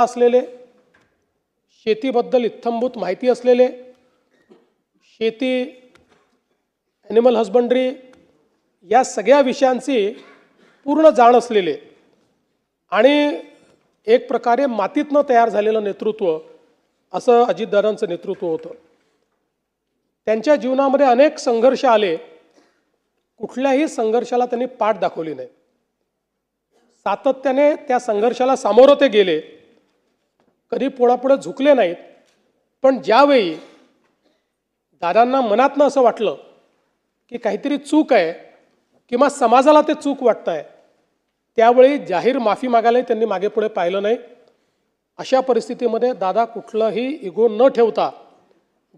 असलेले, शेतीबद्दल इत्थंभूत माहिती असलेले, शेती, ॲनिमल हजबंड्री या सगळ्या विषयांची पूर्ण जाण असलेले आणि एक प्रकारे मातीतनं तयार झालेलं नेतृत्व असं अजितदादांचं नेतृत्व होतं. त्यांच्या जीवनामध्ये अनेक संघर्ष आले, कुठल्याही संघर्षाला त्यांनी पाठ दाखवली नाही. सातत्याने त्या संघर्षाला सामोरं ते गेले, कधी पोळापुढे झुकले नाहीत. पण ज्यावेळी दादांना मनातनं असं वाटलं की काहीतरी चूक आहे किंवा समाजाला ते चूक वाटतंय, त्यावेळी जाहीर माफी मागायलाही त्यांनी मागे पुढे पाहिलं नाही. अशा परिस्थितीमध्ये दादा कुठलाही इगो न ठेवता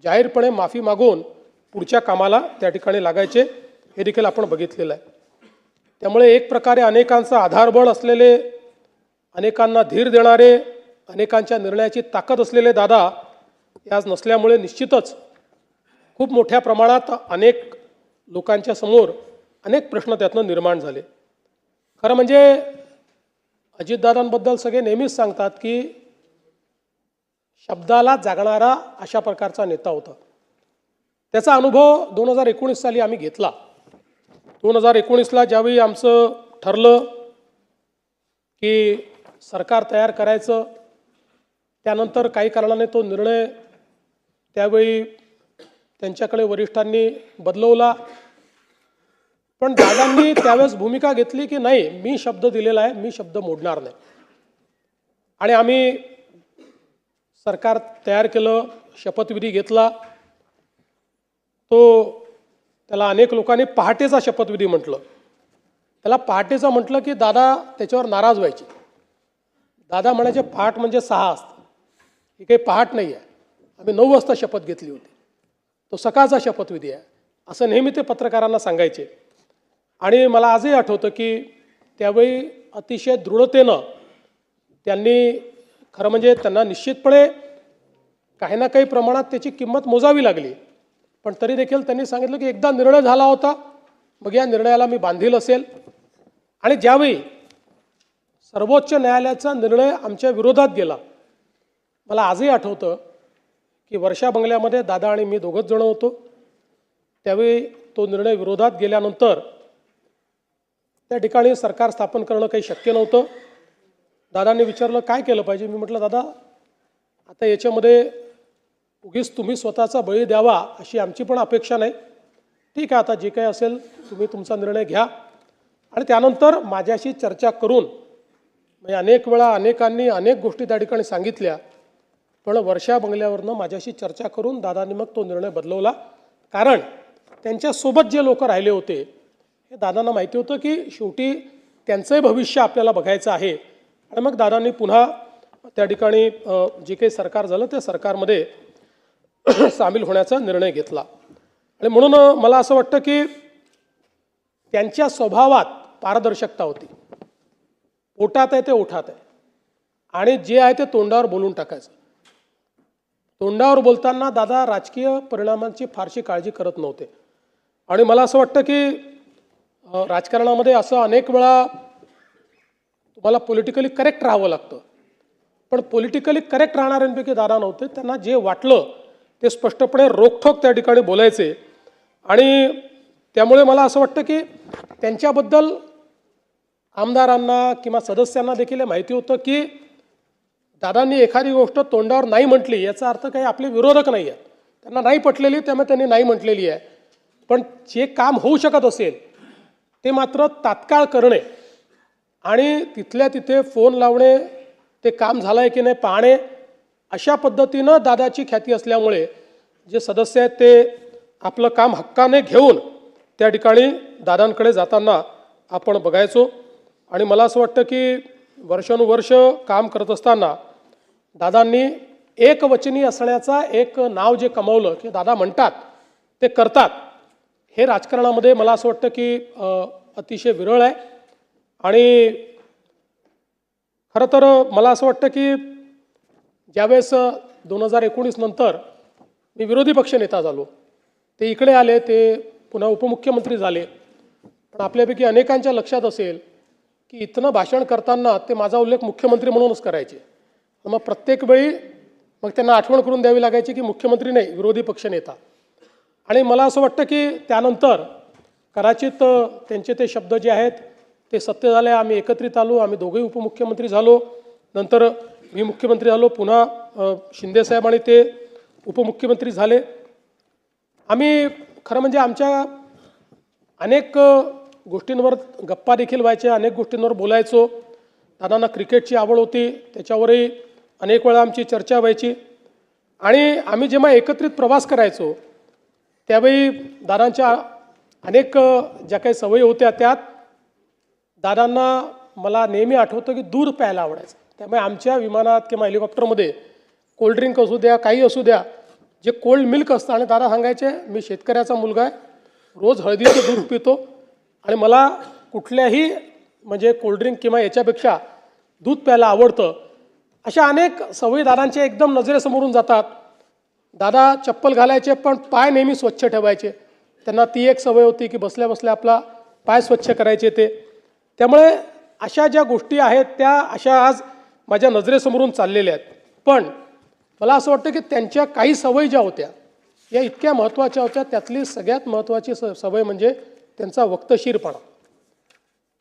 जाहीरपणे माफी मागून पुढच्या कामाला त्या ठिकाणी लागायचे, हे देखील आपण बघितलेलं आहे. त्यामुळे एक प्रकारे अनेकांचा आधारबळ असलेले, अनेकांना धीर देणारे, अनेकांच्या निर्णयाची ताकद असलेले दादा आज नसल्यामुळे निश्चितच खूप मोठ्या प्रमाणात अनेक लोकांच्या समोर अनेक प्रश्न त्यातनं निर्माण झाले. खरं म्हणजे अजितदादांबद्दल सगळे नेहमीच सांगतात की शब्दाला जागणारा अशा प्रकारचा नेता होता. त्याचा अनुभव 2019 साली आम्ही घेतला. 2019ला ज्यावेळी आमचं ठरलं की सरकार तयार करायचं, त्यानंतर काही कारणाने तो निर्णय त्यावेळी त्यांच्याकडे वरिष्ठांनी बदलवला. पण दादांनी त्यावेळेस भूमिका घेतली की नाही, मी शब्द दिलेला आहे, मी शब्द मोडणार नाही. आणि आम्ही सरकार तयार केलं, शपथविधी घेतला. त्याला अनेक लोकांनी पहाटेचा शपथविधी म्हटलं. त्याला पहाटेचा म्हटलं की दादा त्याच्यावर नाराज व्हायचे. दादा म्हणायचे पहाट म्हणजे 6 असतं, ही काही पहाट नाही आहे, आम्ही 9 वाजता शपथ घेतली होती, तो सकाळचा शपथविधी आहे, असं नेहमी ते पत्रकारांना सांगायचे. आणि मला आजही आठवतं की त्यावेळी अतिशय दृढतेनं त्यांनी, खरं म्हणजे त्यांना निश्चितपणे काही ना काही प्रमाणात त्याची किंमत मोजावी लागली. पण तरी देखील त्यांनी सांगितलं की एकदा निर्णय झाला होता, मग या निर्णयाला मी बांधील असेल. आणि ज्यावेळी सर्वोच्च न्यायालयाचा निर्णय आमच्या विरोधात गेला, मला आजही आठवतं की वर्षा बंगल्यामध्ये दादा आणि मी दोघंच जण होतो. त्यावेळी तो निर्णय विरोधात गेल्यानंतर त्या ठिकाणी सरकार स्थापन करणं काही शक्य नव्हतं. दादांनी विचारलं काय केलं पाहिजे. मी म्हटलं दादा आता याच्यामध्ये उगीच तुम्ही स्वतःचा बळी द्यावा अशी आमची पण अपेक्षा नाही. ठीक आहे, आता जे काही असेल तुम्ही तुमचा निर्णय घ्या. आणि त्यानंतर माझ्याशी चर्चा करून, म्हणजे अनेक वेळा अनेकांनी अनेक गोष्टी त्या ठिकाणी सांगितल्या, पण वर्षा बंगल्यावरनं माझ्याशी चर्चा करून दादांनी मग तो निर्णय बदलवला. कारण त्यांच्यासोबत जे लोक राहिले होते हे दादांना माहिती होतं की शेवटी त्यांचंही भविष्य आपल्याला बघायचं आहे. आणि मग दादांनी पुन्हा त्या ठिकाणी जे काही सरकार झालं त्या सरकारमध्ये सामील होण्याचा निर्णय घेतला. आणि म्हणून मला असं वाटतं की त्यांच्या स्वभावात पारदर्शकता होती. पोटात आहे ते ओठात आहे, आणि जे आहे ते तोंडावर बोलून टाकायचं. तोंडावर बोलताना दादा राजकीय परिणामांची फारशी काळजी करत नव्हते. आणि मला असं वाटतं की राजकारणामध्ये असं अनेक वेळा तुम्हाला पॉलिटिकली करेक्ट राहावं लागतं, पण पॉलिटिकली करेक्ट राहणाऱ्यांपैकी दादा नव्हते. त्यांना जे वाटलं ते स्पष्टपणे रोखठोक त्या ठिकाणी बोलायचे. आणि त्यामुळे मला असं वाटतं की त्यांच्याबद्दल आमदारांना किंवा सदस्यांना देखील हे माहिती होतं की दादांनी एखादी गोष्ट तोंडावर नाही म्हटली याचा अर्थ काही आपले विरोधक नाही आहेत, त्यांना नाही पटलेली, त्यामुळे त्यांनी नाही म्हटलेली आहे. पण जे काम होऊ शकत असेल ते मात्र तात्काळ करणे आणि तिथल्या तिथे फोन लावणे, ते काम झालं आहे की नाही पाहणे, अशा पद्धतीनं दादाची ख्याती असल्यामुळे जे सदस्य आहेत ते आपलं काम हक्काने घेऊन त्या ठिकाणी दादांकडे जाताना आपण बघायचो. आणि मला असं वाटतं की वर्षानुवर्ष काम करत असताना दादांनी एकवचनी असण्याचा एक नाव जे कमावलं की दादा म्हणतात ते करतात, हे राजकारणामध्ये मला असं वाटतं की अतिशय विरळ आहे. आणि खरं तर मला असं वाटतं की ज्यावेळेस 2019 नंतर मी विरोधी पक्षनेता झालो, ते इकडे आले, ते पुन्हा उपमुख्यमंत्री झाले. पण आपल्यापैकी अनेकांच्या लक्षात असेल की इथनं भाषण करताना ते माझा उल्लेख मुख्यमंत्री म्हणूनच करायचे. मग प्रत्येक वेळी मग त्यांना आठवण करून द्यावी लागायची की मुख्यमंत्री नाही, विरोधी पक्षनेता. आणि मला असं वाटतं की त्यानंतर कदाचित त्यांचे ते शब्द जे आहेत ते सत्य झाले. आम्ही एकत्रित आलो, आम्ही दोघेही उपमुख्यमंत्री झालो, नंतर मी मुख्यमंत्री झालो, पुन्हा शिंदेसाहेब आणि ते उपमुख्यमंत्री झाले. आम्ही खरं म्हणजे आमच्या अनेक गोष्टींवर गप्पा देखील व्हायच्या, अनेक गोष्टींवर बोलायचो. दादांना क्रिकेटची आवड होती, त्याच्यावरही अनेक वेळा आमची चर्चा व्हायची. आणि आम्ही जेव्हा एकत्रित प्रवास करायचो त्यावेळी दादांच्या अनेक ज्या काही सवयी होत्या त्यात दादांना मला नेहमी आठवतं की दूध प्यायला आवडायचं. त्यामुळे आमच्या विमानात किंवा हेलिकॉप्टरमध्ये कोल्ड्रिंक असू द्या, काही असू द्या, जे कोल्ड मिल्क असतं, आणि दादा सांगायचे मी शेतकऱ्याचा मुलगा आहे, रोज हळदीचं दूध पितो आणि मला कुठल्याही म्हणजे कोल्ड्रिंक किंवा याच्यापेक्षा दूध प्यायला आवडतं. अशा अनेक सवयी दादांच्या एकदम नजरेसमोरून जातात. दादा चप्पल घालायचे पण पाय नेहमी स्वच्छ ठेवायचे. त्यांना ती एक सवय होती की बसल्या बसल्या आपला पाय स्वच्छ करायचे ते. त्यामुळे अशा ज्या गोष्टी आहेत त्या अशा आज माझ्या नजरेसमोरून चाललेल्या आहेत. पण मला असं वाटतं की त्यांच्या काही सवयी ज्या होत्या या इतक्या महत्त्वाच्या होत्या. त्यातली सगळ्यात महत्त्वाची सवय म्हणजे त्यांचा वक्तशीरपणा.